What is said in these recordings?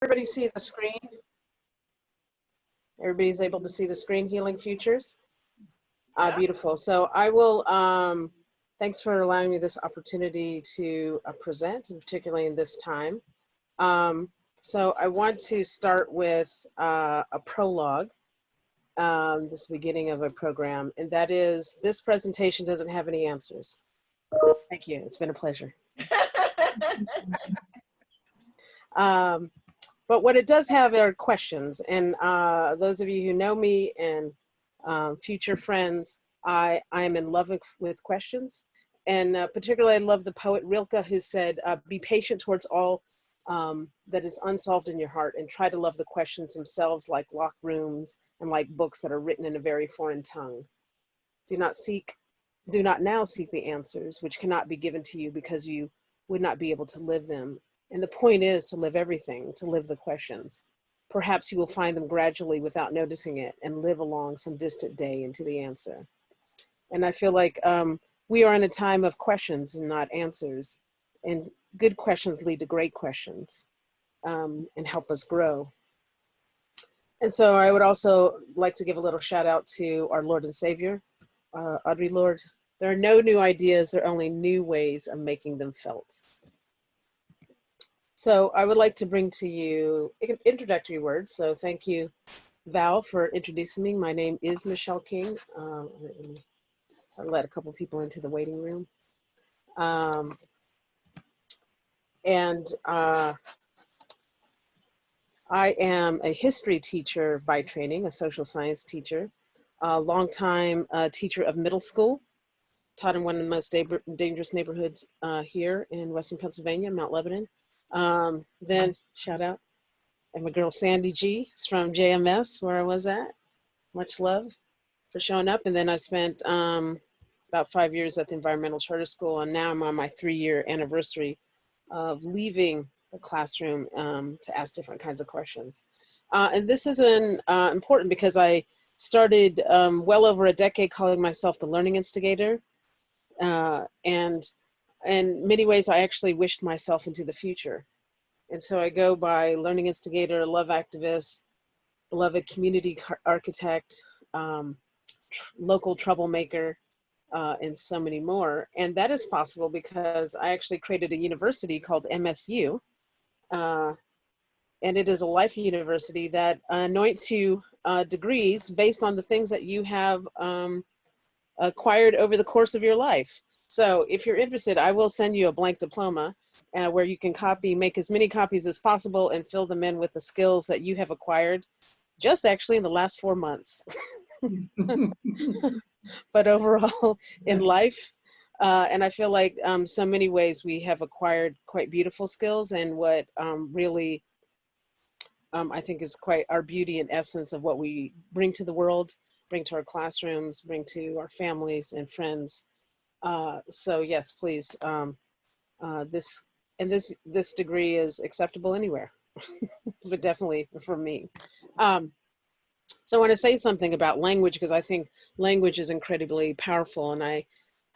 Everybody see the screen? Everybody's able to see the screen, Healing Futures? Yeah. Beautiful. So I will, thanks for allowing me this opportunity to present, particularly in this time. So I want to start with a prologue, this beginning of a program, and that is, this presentation doesn't have any answers. Thank you. It's been a pleasure. But what it does have are questions, and those of you who know me and future friends, I am in love with questions, and particularly I love the poet Rilke, who said, be patient towards all that is unsolved in your heart, and try to love the questions themselves like locked rooms and like books that are written in a very foreign tongue. Do not now seek the answers which cannot be given to you because you would not be able to live them. And the point is to live everything, to live the questions. Perhaps you will find them gradually without noticing it and live along some distant day into the answer. And I feel like we are in a time of questions and not answers. And good questions lead to great questions and help us grow. And so I would also like to give a little shout out to our Lord and Savior, Audre Lorde. There are no new ideas, there are only new ways of making them felt. So I would like to bring to you introductory words. So thank you, Val, for introducing me. My name is Michelle King. I'll let a couple people into the waiting room. I am a history teacher by training, a social science teacher, a longtime teacher of middle school, taught in one of the most dangerous neighborhoods here in Western Pennsylvania, Mount Lebanon. Then shout out, and my girl Sandy G is from JMS, where I was at. Much love for showing up. And then I spent about 5 years at the Environmental Charter School, and now I'm on my 3-year anniversary of leaving the classroom to ask different kinds of questions. And this is important because I started well over a decade calling myself the learning instigator. And in many ways, I actually wished myself into the future. And so I go by learning instigator, love activist, beloved community architect, local troublemaker, and so many more. And that is possible because I actually created a university called MSU. And it is a life university that anoints you degrees based on the things that you have acquired over the course of your life. So if you're interested, I will send you a blank diploma where you can make as many copies as possible and fill them in with the skills that you have acquired just actually in the last 4 months. But overall in life, and I feel like so many ways we have acquired quite beautiful skills, and what really I think is quite our beauty and essence of what we bring to the world, bring to our classrooms, bring to our families and friends. So yes, please, this degree is acceptable anywhere, but definitely for me. So I want to say something about language, because I think language is incredibly powerful, and I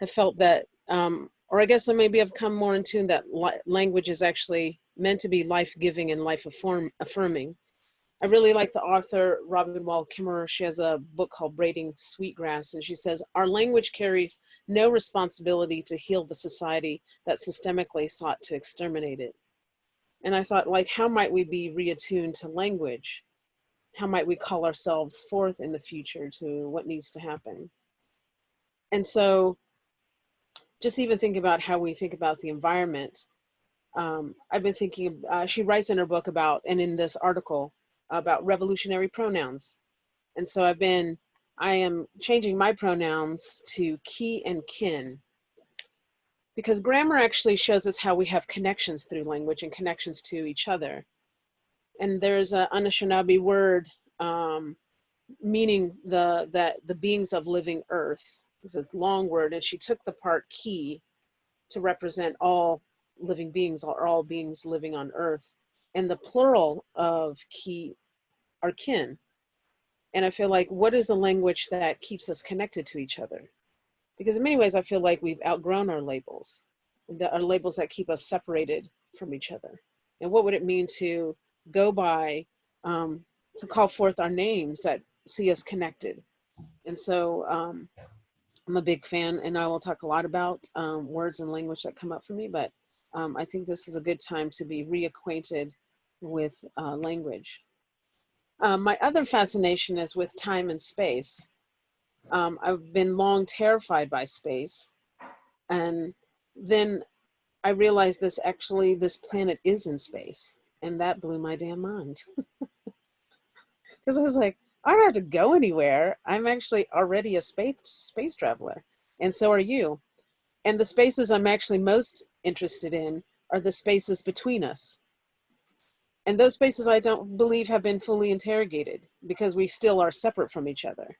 have felt that, or I guess maybe I've come more in tune that language is actually meant to be life-giving and life-affirming. I really like the author, Robin Wall Kimmerer. She has a book called Braiding Sweetgrass, and she says, our language carries no responsibility to heal the society that systemically sought to exterminate it. And I thought, like, how might we be reattuned to language? How might we call ourselves forth in the future to what needs to happen? And so just even think about how we think about the environment. I've been thinking, she writes in her book about, and in this article, about revolutionary pronouns. And so I am changing my pronouns to ki and kin, because grammar actually shows us how we have connections through language and connections to each other. And there's an Anishinaabe word meaning the beings of living earth. It's a long word, and she took the part ki to represent all living beings, or all beings living on earth. And the plural of ki are kin. And I feel like, what is the language that keeps us connected to each other? Because in many ways, I feel like we've outgrown our labels, our labels that keep us separated from each other. And what would it mean to go by to call forth our names that see us connected. And so I'm a big fan, and I will talk a lot about words and language that come up for me, but I think this is a good time to be reacquainted with language. My other fascination is with time and space. I've been long terrified by space, and then I realized this planet is in space, and that blew my damn mind. Because I was like, I don't have to go anywhere. I'm actually already a space traveler, and so are you. And the spaces I'm actually most interested in are the spaces between us. And those spaces I don't believe have been fully interrogated because we still are separate from each other.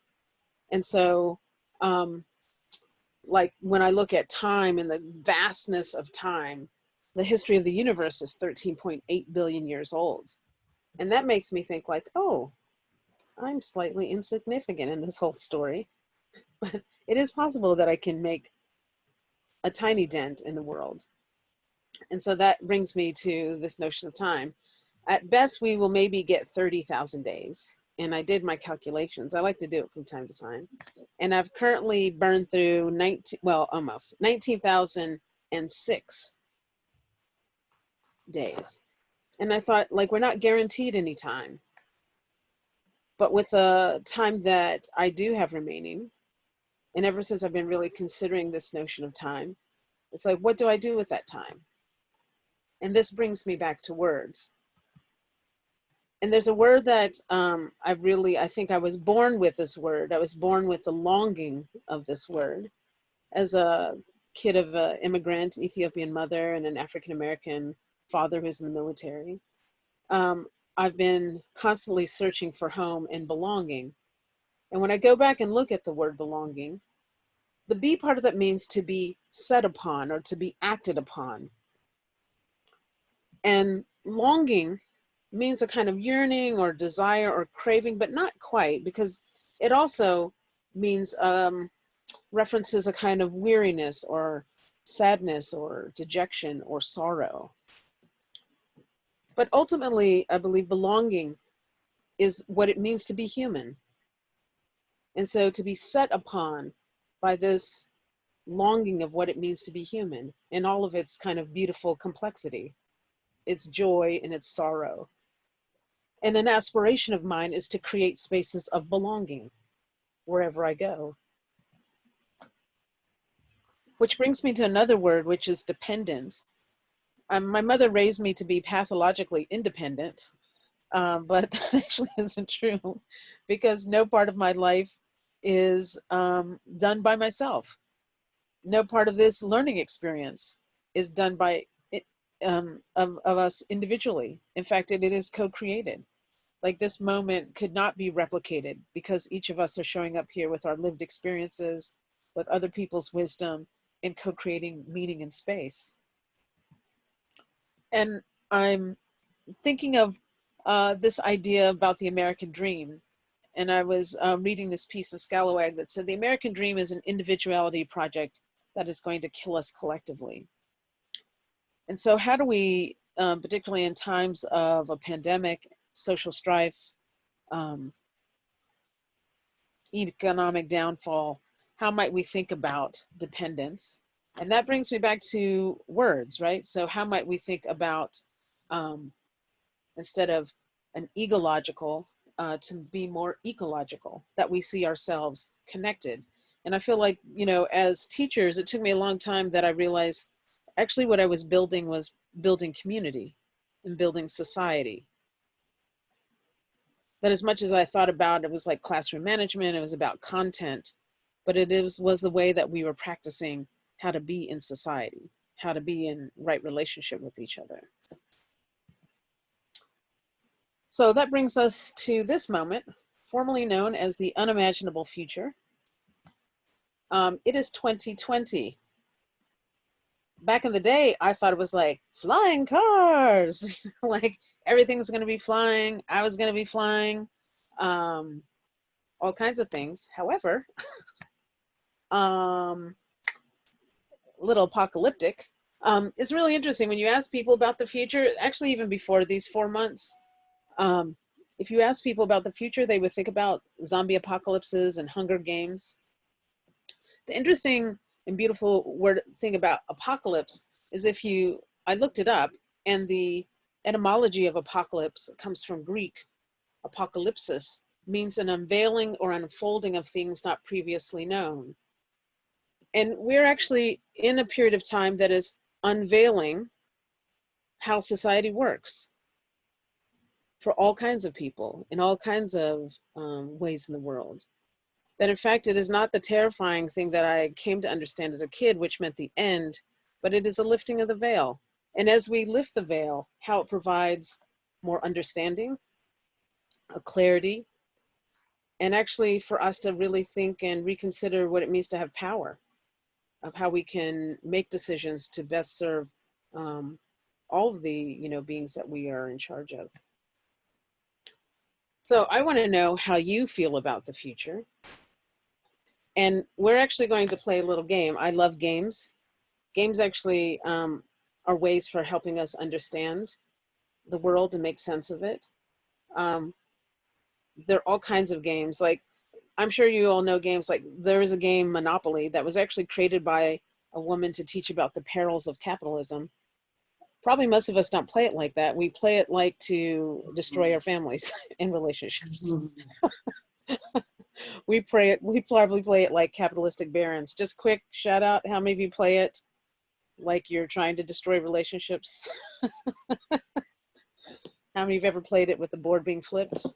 And so, um, like when I look at time and the vastness of time, the history of the universe is 13.8 billion years old. And that makes me think like, oh, I'm slightly insignificant in this whole story. But it is possible that I can make a tiny dent in the world. And so that brings me to this notion of time. At best, we will maybe get 30,000 days. And I did my calculations. I like to do it from time to time. And I've currently burned through almost 19,006 days. And I thought, like, we're not guaranteed any time. But with the time that I do have remaining, and ever since I've been really considering this notion of time, it's like, what do I do with that time? And this brings me back to words. And there's a word that I think I was born with this word. I was born with the longing of this word. As a kid of an immigrant Ethiopian mother and an African-American father who's in the military, I've been constantly searching for home and belonging. And when I go back and look at the word belonging, the B part of that means to be set upon or to be acted upon. And longing means a kind of yearning or desire or craving, but not quite, because it also means references a kind of weariness or sadness or dejection or sorrow. But ultimately, I believe belonging is what it means to be human. And so to be set upon by this longing of what it means to be human in all of its kind of beautiful complexity, its joy and its sorrow. And an aspiration of mine is to create spaces of belonging wherever I go. Which brings me to another word, which is dependence. My mother raised me to be pathologically independent, but that actually isn't true because no part of my life is done by myself. No part of this learning experience is done by of us individually. In fact, it is co-created. Like this moment could not be replicated because each of us are showing up here with our lived experiences, with other people's wisdom, and co-creating meaning in space. And I'm thinking of this idea about the American dream. And I was reading this piece in Scalawag that said the American dream is an individuality project that is going to kill us collectively. And so how do we, particularly in times of a pandemic, social strife, economic downfall, how might we think about dependence? And that brings me back to words, right? So how might we think about, instead of an egological, to be more ecological, that we see ourselves connected. And I feel like, you know, as teachers, it took me a long time that I realized actually what I was building community and building society. That as much as I thought about it was like classroom management, it was about content, but was the way that we were practicing how to be in society, how to be in right relationship with each other. So that brings us to this moment, formerly known as the unimaginable future. It is 2020. Back in the day, I thought it was like flying cars, like everything's gonna be flying. I was gonna be flying, all kinds of things. However, little apocalyptic. It's really interesting when you ask people about the future, actually even before these 4 months, If you ask people about the future, they would think about zombie apocalypses and Hunger Games. The interesting and beautiful word thing about apocalypse is I looked it up, and the etymology of apocalypse comes from Greek. Apocalypsis means an unveiling or unfolding of things not previously known. And we're actually in a period of time that is unveiling how society works for all kinds of people in all kinds of ways in the world. That in fact, it is not the terrifying thing that I came to understand as a kid, which meant the end, but it is a lifting of the veil. And as we lift the veil, how it provides more understanding, a clarity, and actually for us to really think and reconsider what it means to have power, of how we can make decisions to best serve all of the beings that we are in charge of. So I want to know how you feel about the future. And we're actually going to play a little game. I love games. Games actually are ways for helping us understand the world and make sense of it. There are all kinds of games. Like, I'm sure you all know games like, there is a game, Monopoly, that was actually created by a woman to teach about the perils of capitalism. Probably most of us don't play it like that. We play it like to destroy our families and relationships. We probably play it like capitalistic barons. Just quick shout out, how many of you play it like you're trying to destroy relationships? How many of you have ever played it with the board being flipped?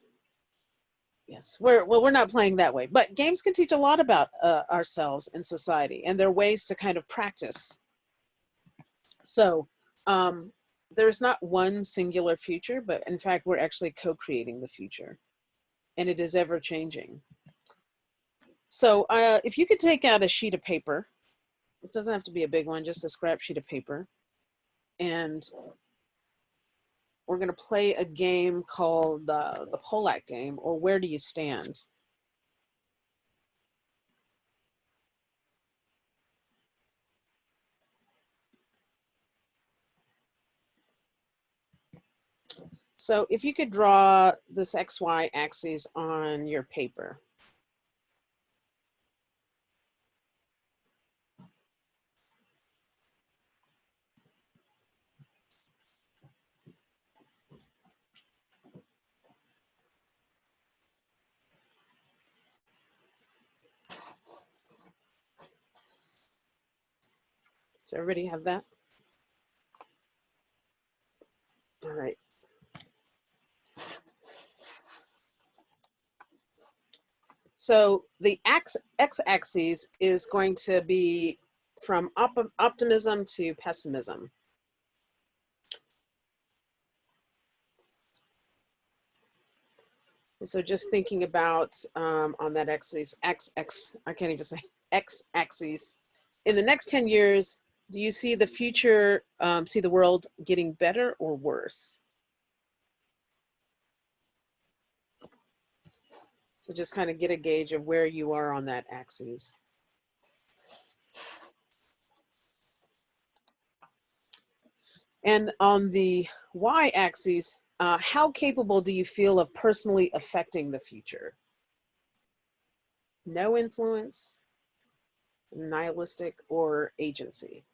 Yes, we're not playing that way, but games can teach a lot about ourselves and society, and there are ways to kind of practice. So there's not one singular future, but in fact, we're actually co-creating the future, and it is ever changing. So if you could take out a sheet of paper, it doesn't have to be a big one, just a scrap sheet of paper, and we're going to play a game called the Polak game, or Where Do You Stand? So if you could draw this XY axis on your paper. Does everybody have that? All right. So the x-axis is going to be from optimism to pessimism. And so just thinking about on that axis, I can't even say x-axis. In the next 10 years, do you see the future, see the world getting better or worse? So just kind of get a gauge of where you are on that axis. And on the y-axis, how capable do you feel of personally affecting the future? No influence, nihilistic, or agency?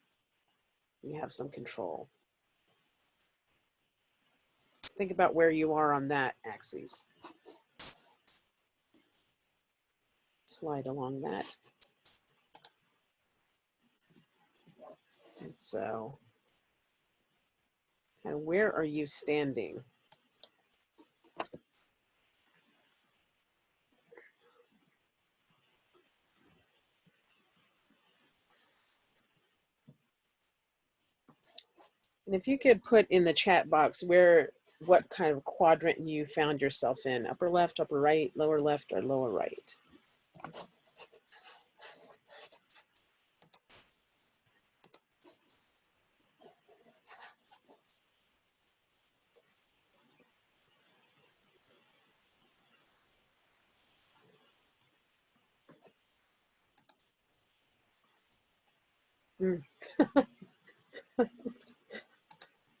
You have some control. Think about where you are on that axis. Slide along that. And so, and where are you standing? And if you could put in the chat box what kind of quadrant you found yourself in, upper left, upper right, lower left, or lower right.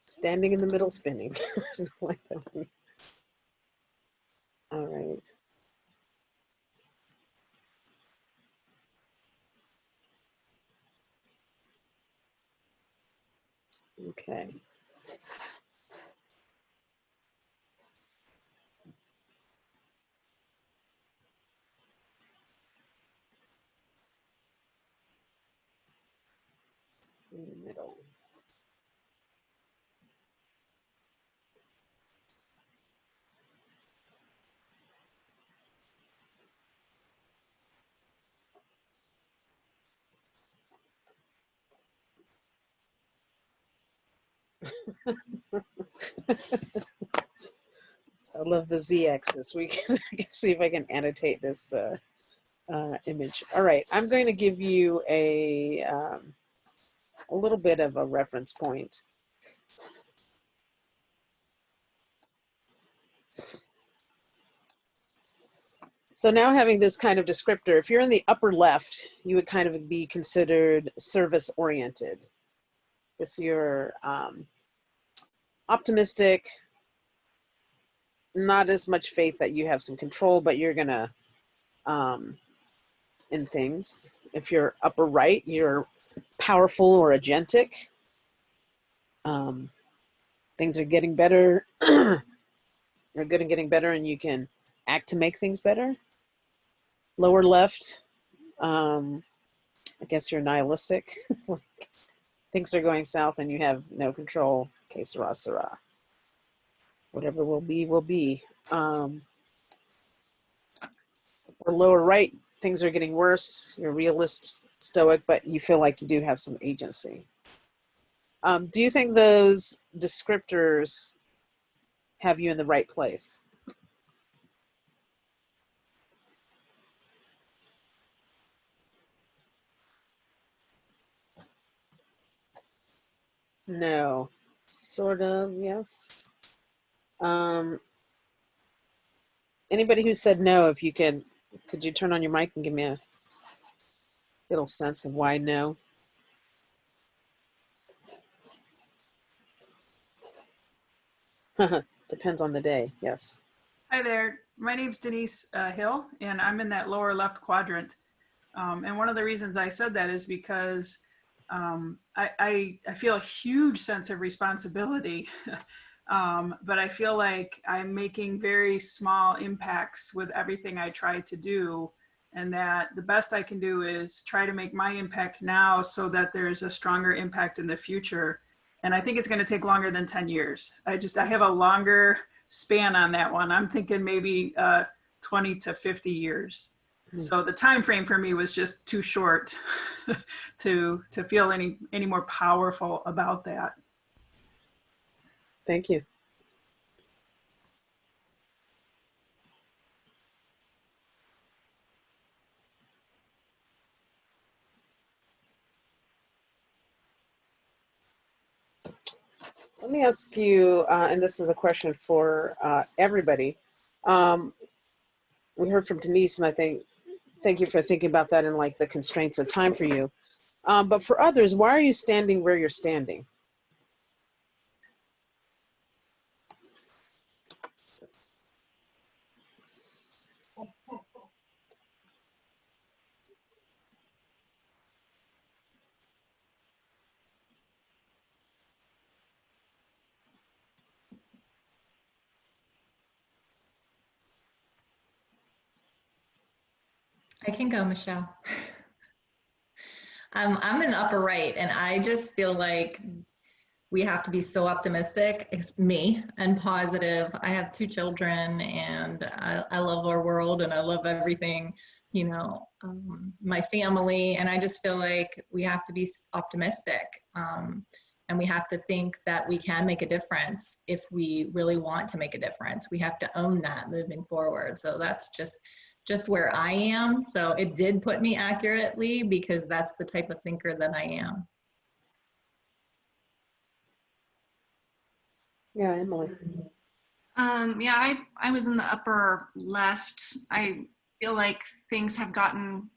Standing in the middle, spinning. Like that one. Okay. In the middle. I love the z-axis. We can, I can see if I can annotate this image. All right, I'm going to give you a little bit of a reference point. So now having this kind of descriptor, if you're in the upper left, you would kind of be considered service oriented. It's your optimistic, not as much faith that you have some control, but you're gonna in things. If you're upper right, you're powerful or agentic. Things are getting better. They're good and getting better, and you can act to make things better. Lower left, I guess you're nihilistic. Like, things are going south and you have no control. Que sera, sera. Whatever will be, will be. Or lower right, things are getting worse. You're realist, stoic, but you feel like you do have some agency. Do you think those descriptors have you in the right place? No. Sort of, yes. Anybody who said no, if you could you turn on your mic and give me a little sense of why no? Depends on the day, yes. Hi there, my name's Denise Hill, and I'm in that lower left quadrant. And one of the reasons I said that is because I feel a huge sense of responsibility, but I feel like I'm making very small impacts with everything I try to do, and that the best I can do is try to make my impact now so that there's a stronger impact in the future. And I think it's going to take longer than 10 years. I have a longer span on that one. I'm thinking maybe 20 to 50 years. So the time frame for me was just too short to feel any more powerful about that. Thank you. Let me ask you, and this is a question for everybody. We heard from Denise, and I think, thank you for thinking about that and like the constraints of time for you. But for others, why are you standing where you're standing? I can go, Michelle. I'm in the upper right, and I just feel like we have to be so optimistic. It's me and positive. I have 2 children, and I love our world, and I love everything, my family, and I just feel like we have to be optimistic. And we have to think that we can make a difference if we really want to make a difference. We have to own that moving forward. So that's just where I am. So it did put me accurately because that's the type of thinker that I am. Yeah, Emily. Yeah, I was in the upper left. I feel like things have gotten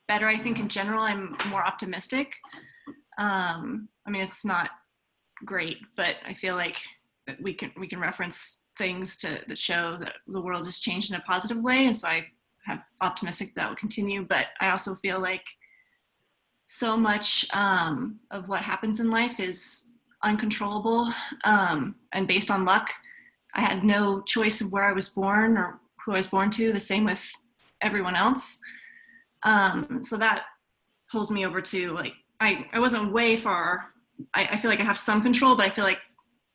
better. I think in general, I'm more optimistic. I mean, it's not great, but I feel like that we can reference things that show that the world has changed in a positive way, and so I have optimistic that will continue. But I also feel like so much of what happens in life is uncontrollable and based on luck. I had no choice of where I was born or who I was born to, the same with everyone else. So that pulls me over to like, I wasn't way far. I feel like I have some control, but I feel like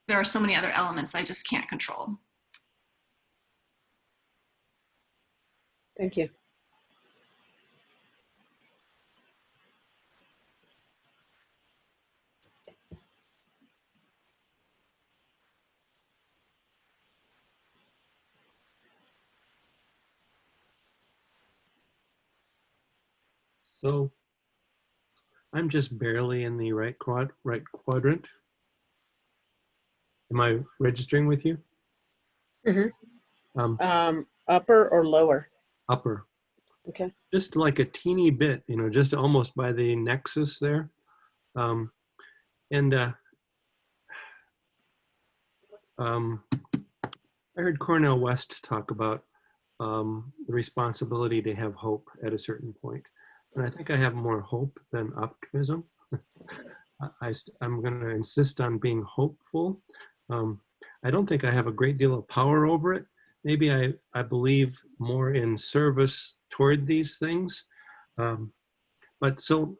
there are so many other elements I just can't control. Thank you. So I'm just barely in the right quadrant. Am I registering with you? Upper or lower? Upper. Okay. Just like a teeny bit, just almost by the nexus there. I heard Cornel West talk about the responsibility to have hope at a certain point. And I think I have more hope than optimism. I'm going to insist on being hopeful. I don't think I have a great deal of power over it. Maybe I believe more in service toward these things. But so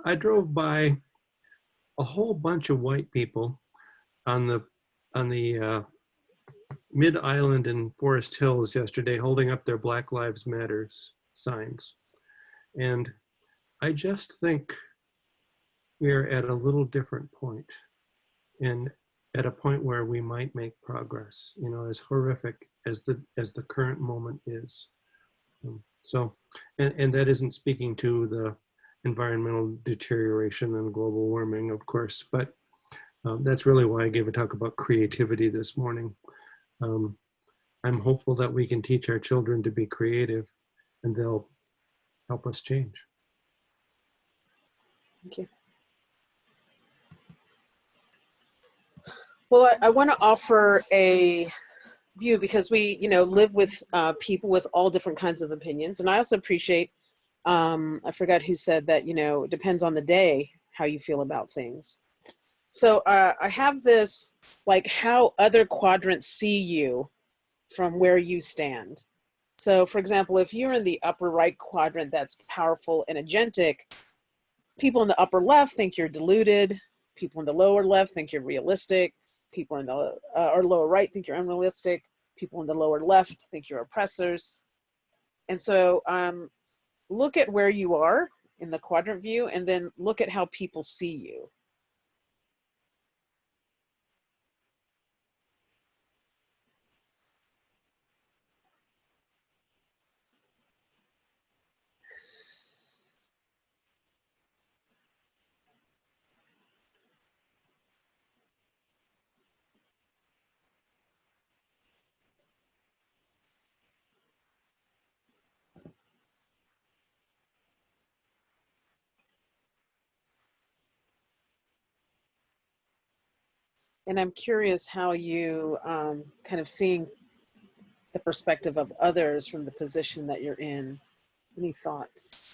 I drove by a whole bunch of white people on the Mid-Island in Forest Hills yesterday holding up their Black Lives Matters signs. And I just think we're at a little different point, and at a point where we might make progress, as horrific as the current moment is. So, and that isn't speaking to the environmental deterioration and global warming, of course, but that's really why I gave a talk about creativity this morning. I'm hopeful that we can teach our children to be creative, and they'll help us change. Thank you. Well, I want to offer a view because we, live with people with all different kinds of opinions. And I also appreciate, I forgot who said that, it depends on the day how you feel about things. So I have this, like how other quadrants see you from where you stand. So for example, if you're in the upper right quadrant that's powerful and agentic, people in the upper left think you're deluded. People in the lower left think you're realistic. People in the or lower right think you're unrealistic. People in the lower left think you're oppressors. And so look at where you are in the quadrant view, and then look at how people see you. And I'm curious how you kind of seeing the perspective of others from the position that you're in. Any thoughts?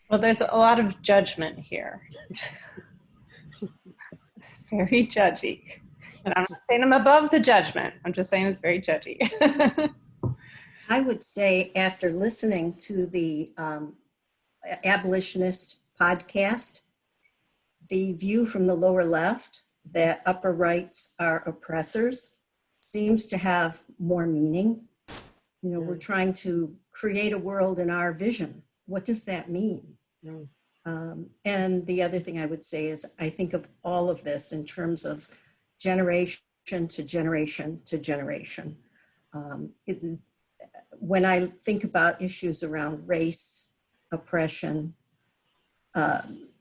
Well, there's a lot of judgment here. It's very judgy. And I'm not saying I'm above the judgment. I'm just saying it's very judgy. I would say after listening to the abolitionist podcast, the view from the lower left that upper rights are oppressors seems to have more meaning. We're trying to create a world in our vision. What does that mean? And the other thing I would say is I think of all of this in terms of generation to generation to generation. When I think about issues around race, oppression,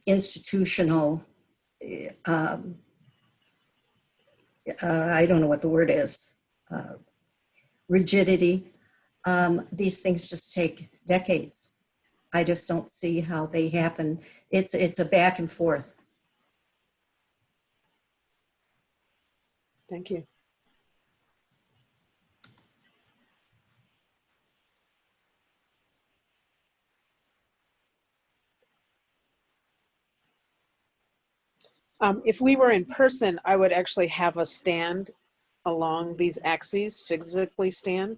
institutional, I don't know what the word is, rigidity, these things just take decades. I just don't see how they happen. It's a back and forth. Thank you. If we were in person, I would actually have us stand along these axes, physically stand.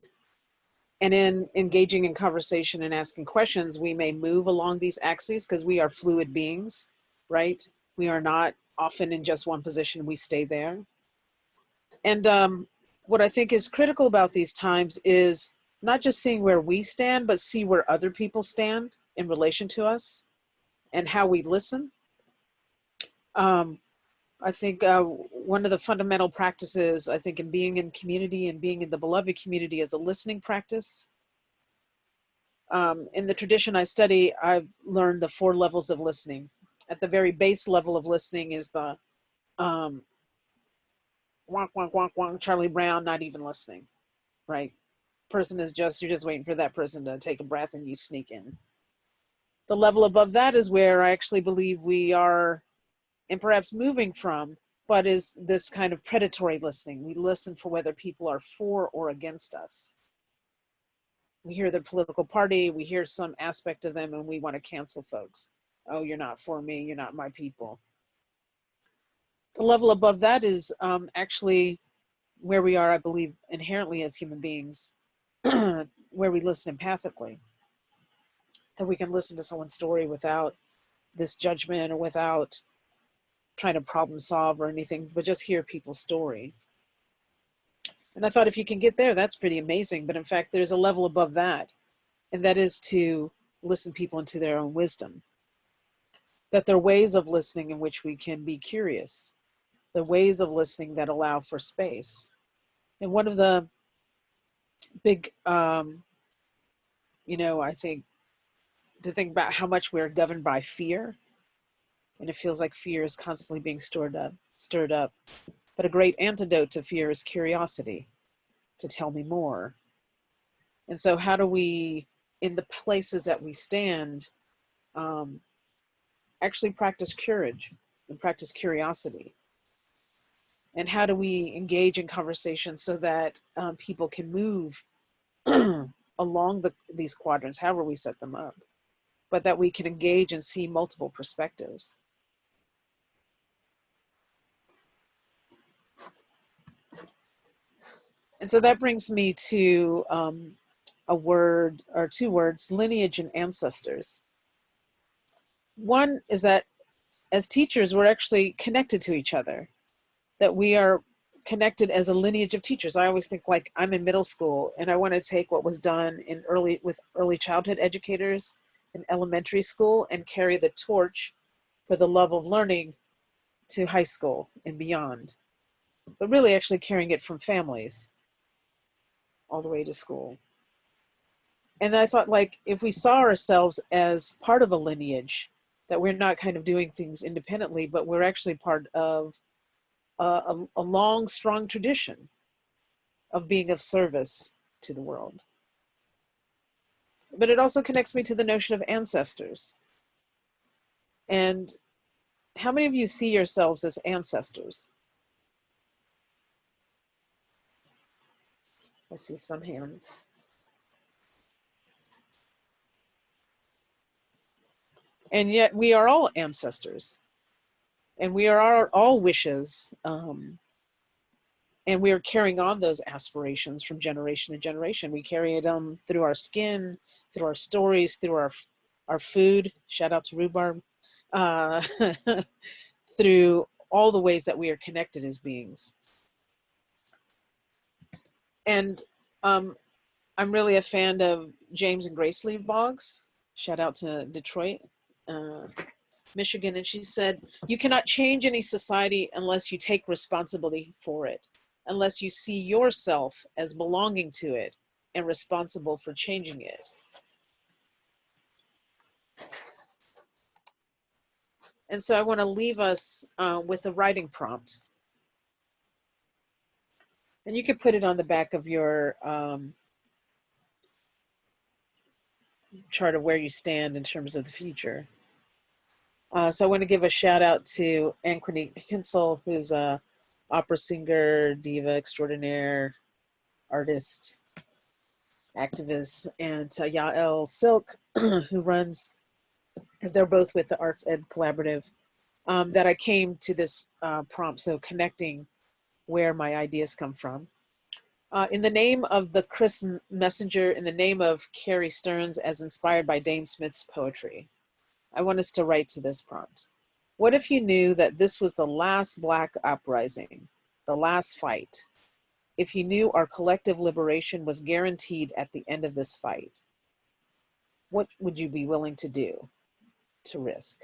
And in engaging in conversation and asking questions, we may move along these axes because we are fluid beings, right? We are not often in just one position, we stay there. And what I think is critical about these times is not just seeing where we stand, but see where other people stand in relation to us and how we listen. I think one of the fundamental practices, I think, in being in community and being in the beloved community is a listening practice. In the tradition I study, I've learned the 4 levels of listening. At the very base level of listening is the wonk, wonk, wonk, wonk, Charlie Brown, not even listening, right? Person is just, you're just waiting for that person to take a breath and you sneak in. The level above that is where I actually believe we are, and perhaps moving from, but is this kind of predatory listening. We listen for whether people are for or against us. We hear their political party, we hear some aspect of them, and we want to cancel folks. Oh, you're not for me, you're not my people. The level above that is actually where we are, I believe, inherently as human beings, where we listen empathically. That we can listen to someone's story without this judgment or without trying to problem solve or anything, but just hear people's stories. And I thought if you can get there, that's pretty amazing. But in fact, there's a level above that, and that is to listen people into their own wisdom. That there are ways of listening in which we can be curious. The ways of listening that allow for space. And one of the big, I think, to think about how much we're governed by fear. And it feels like fear is constantly being stirred up. But a great antidote to fear is curiosity, to tell me more. And so how do we, in the places that we stand, actually practice courage and practice curiosity? And how do we engage in conversation so that people can move along these quadrants, however we set them up, but that we can engage and see multiple perspectives? And so that brings me to a word or 2 words, lineage and ancestors. One is that as teachers, we're actually connected to each other, that we are connected as a lineage of teachers. I always think like I'm in middle school and I want to take what was done with early childhood educators in elementary school and carry the torch for the love of learning to high school and beyond, but really actually carrying it from families all the way to school. And I thought, like, if we saw ourselves as part of a lineage, that we're not kind of doing things independently, but we're actually part of a long, strong tradition of being of service to the world. But it also connects me to the notion of ancestors. And how many of you see yourselves as ancestors? I see some hands. And yet we are all ancestors. And we are all wishes. And we are carrying on those aspirations from generation to generation. We carry it through our skin, through our stories, through our food. Shout out to rhubarb. Through all the ways that we are connected as beings. And I'm really a fan of James and Grace Lee Boggs. Shout out to Detroit, Michigan. And she said, you cannot change any society unless you take responsibility for it, unless you see yourself as belonging to it and responsible for changing it. And so I want to leave us with a writing prompt. And you can put it on the back of your chart of where you stand in terms of the future. So I want to give a shout out to Anquinique Kinsel, who's a opera singer, diva extraordinaire, artist, activist, and Yael Silk, who runs, they're both with the Arts Ed Collaborative, that I came to this prompt, so connecting where my ideas come from. In the name of the Chris Messenger, in the name of Carrie Stearns, as inspired by Dane Smith's poetry, I want us to write to this prompt. What if you knew that this was the last Black uprising, the last fight? If you knew our collective liberation was guaranteed at the end of this fight, what would you be willing to do, to risk?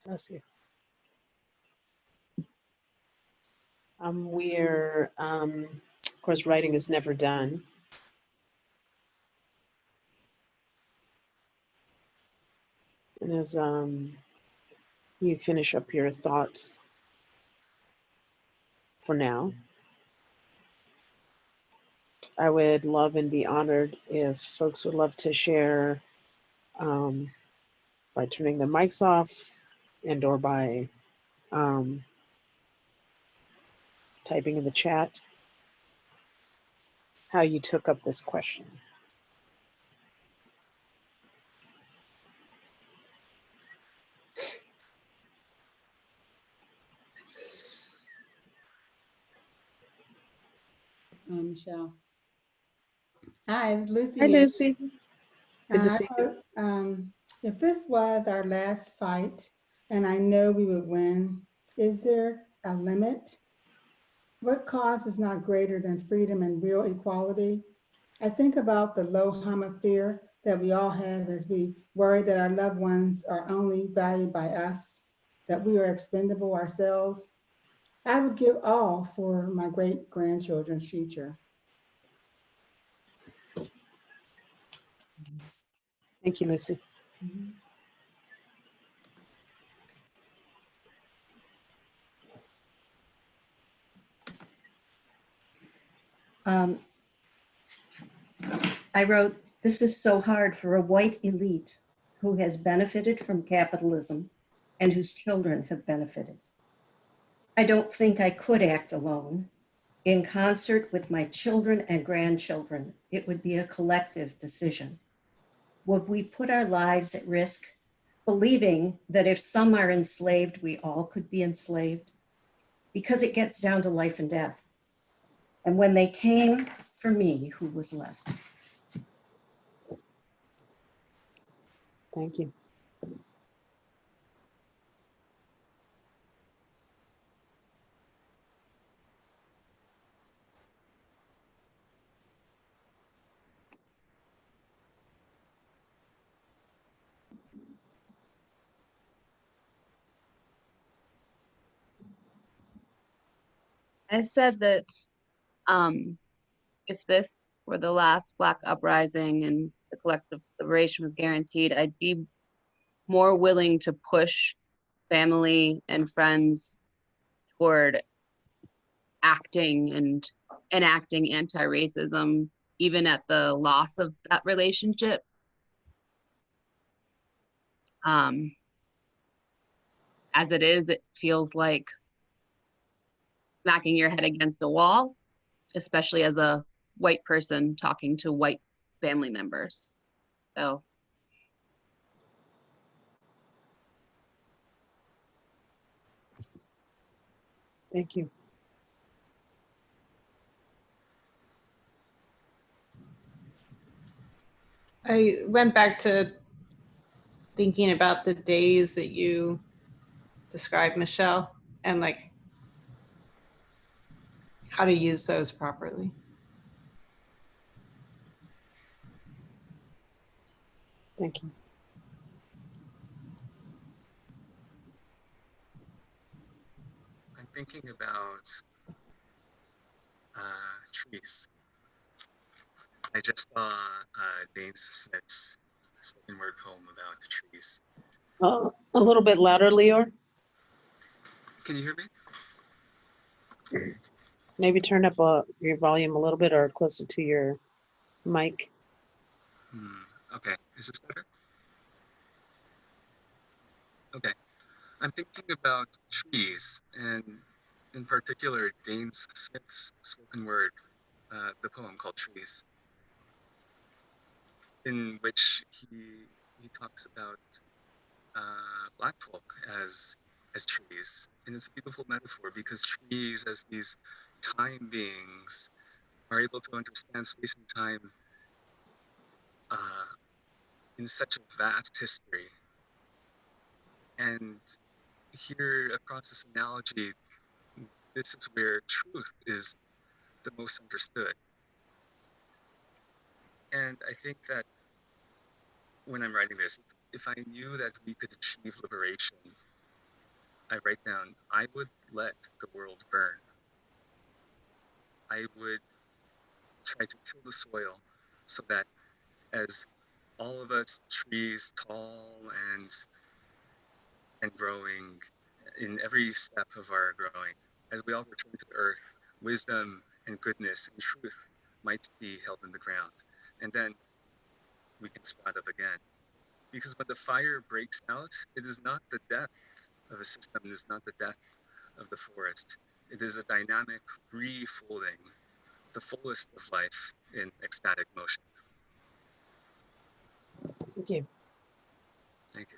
Bless you. We're, of course, writing is never done. And as you finish up your thoughts for now, I would love and be honored if folks would love to share by turning the mics off and or by typing in the chat how you took up this question. Michelle. Hi, it's Lucy Hi, here. Lucy. Good to see you. If this was our last fight, and I know we would win, is there a limit? What cause is not greater than freedom and real equality? I think about the low hum of fear that we all have as we worry that our loved ones are only valued by us, that we are expendable ourselves. I would give all for my great grandchildren's future. Thank you, Lucy. Mhm. I wrote, "This is so hard for a white elite who has benefited from capitalism and whose children have benefited. I don't think I could act alone. In concert with my children and grandchildren, it would be a collective decision. Would we put our lives at risk, believing that if some are enslaved, we all could be enslaved? Because it gets down to life and death. And when they came for me, who was left?" Thank you. I said that um, if this were the last Black uprising and the collective liberation was guaranteed, I'd be more willing to push family and friends toward acting and enacting anti-racism, even at the loss of that relationship. As it is, it feels like smacking your head against a wall, especially as a white person talking to white family members. So Thank you. I went back to thinking about the days that you described, Michelle, and like how to use those properly. Thank you. I'm thinking about trees. I just saw Dane Smith's spoken word poem about the trees. A little bit louder, Leor. Can you hear me? Maybe turn up your volume a little bit or closer to your mic. Okay, is this better? Okay, I'm thinking about trees, and in particular, Dane Smith's spoken word, the poem called Trees, in which he talks about Black folk as trees, and it's a beautiful metaphor because trees, as these time beings, are able to understand space and time in such a vast history. And here, across this analogy, this is where truth is the most understood. And I think that when I'm writing this, if I knew that we could achieve liberation, I write down, I would let the world burn. I would try to till the soil so that as all of us trees, tall and growing in every step of our growing, as we all return to earth, wisdom and goodness and truth might be held in the ground. And then we can sprout up again. Because when the fire breaks out, it is not the death of a system, it is not the death of the forest. It is a dynamic refolding, the fullest of life in ecstatic motion. Thank you. Thank you.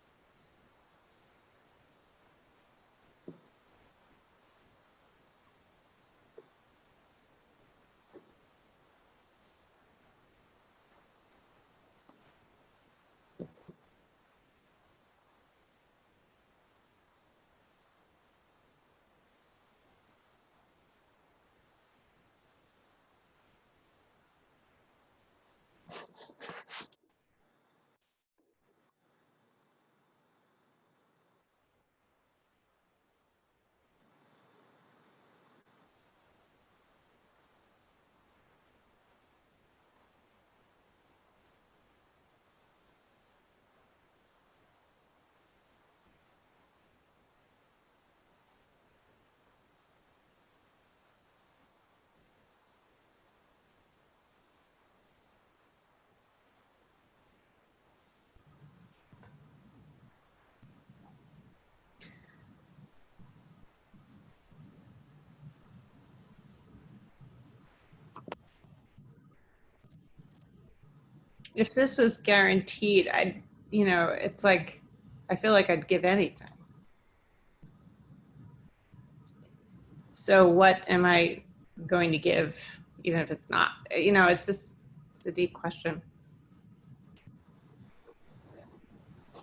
If this was guaranteed, I'd, you know, it's like, I feel like I'd give anything. So what am I going to give, even if it's not? You know, it's just, it's a deep question.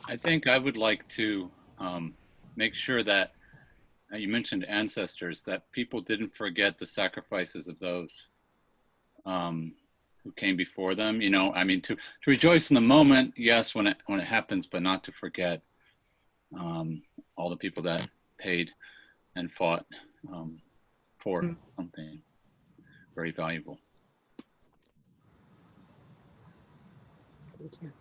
I think I would like to make sure that you mentioned ancestors, that people didn't forget the sacrifices of those who came before them. You know, I mean, to rejoice in the moment, yes, when it happens, but not to forget all the people that paid and fought for something very valuable. Thank you.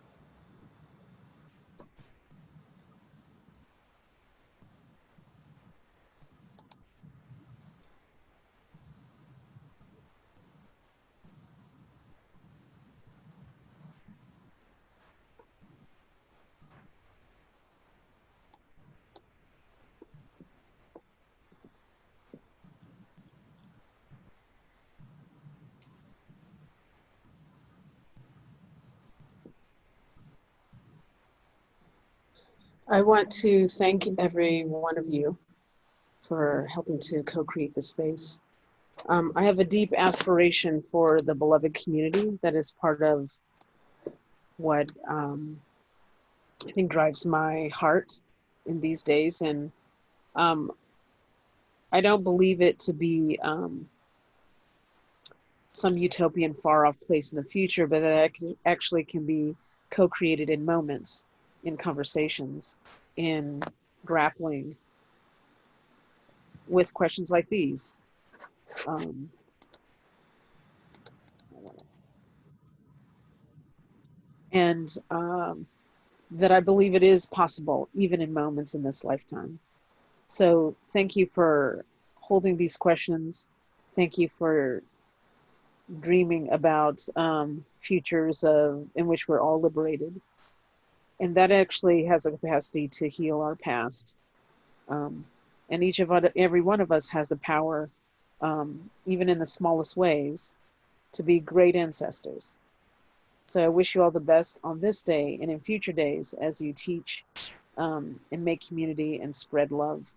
I want to thank every one of you for helping to co-create this space. I have a deep aspiration for the beloved community that is part of what I think drives my heart in these days. And I don't believe it to be some utopian far off place in the future, but that it actually can be co-created in moments, in conversations, in grappling with questions like these. And that I believe it is possible, even in moments in this lifetime. So thank you for holding these questions. Thank you for dreaming about futures in which we're all liberated. And that actually has a capacity to heal our past. And every one of us has the power, even in the smallest ways, to be great ancestors. So I wish you all the best on this day and in future days as you teach and make community and spread love.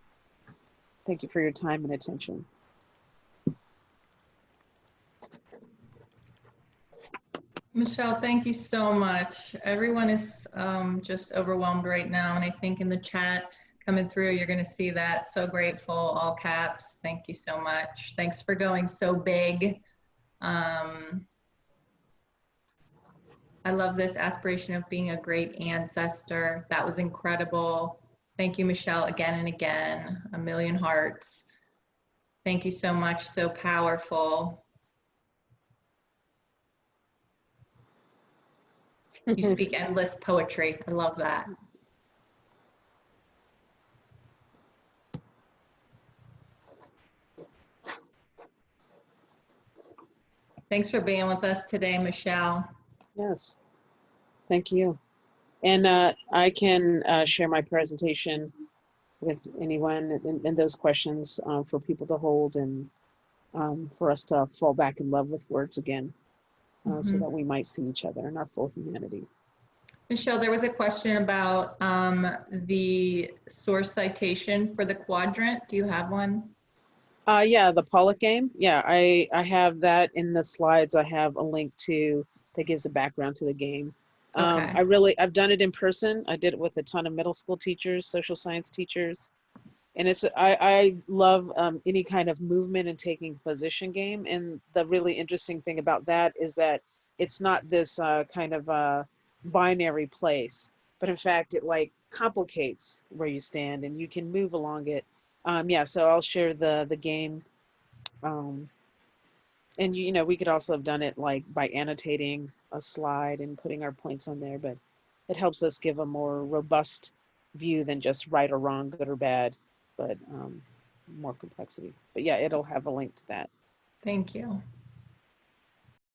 Thank you for your time and attention. Michelle, thank you so much. Everyone is just overwhelmed right now. And I think in the chat coming through, you're going to see that. So grateful, all caps. Thank you so much. Thanks for going so big. I love this aspiration of being a great ancestor. That was incredible. Thank you, Michelle, again and again. A million hearts. Thank you so much. So powerful. You speak endless poetry. I love that. Thanks for being with us today, Michelle. Yes, thank you. And I can share my presentation with anyone and those questions for people to hold and for us to fall back in love with words again so Mhm. that we might see each other in our full humanity. Michelle, there was a question about the source citation for the quadrant. Do you have one? Yeah, the Pollock game. Yeah, I have that in the slides. I have a link to that gives a background to the game. Okay. I've done it in person. I did it with a ton of middle school teachers, social science teachers. And I love any kind of movement and taking position game. And the really interesting thing about that is that it's not this kind of binary place, but in fact, it like complicates where you stand and you can move along it. Yeah, so I'll share the game. And you know, we could also have done it like by annotating a slide and putting our points on there, but it helps us give a more robust view than just right or wrong, good or bad, but more complexity. But yeah, it'll have a link to that. Thank you.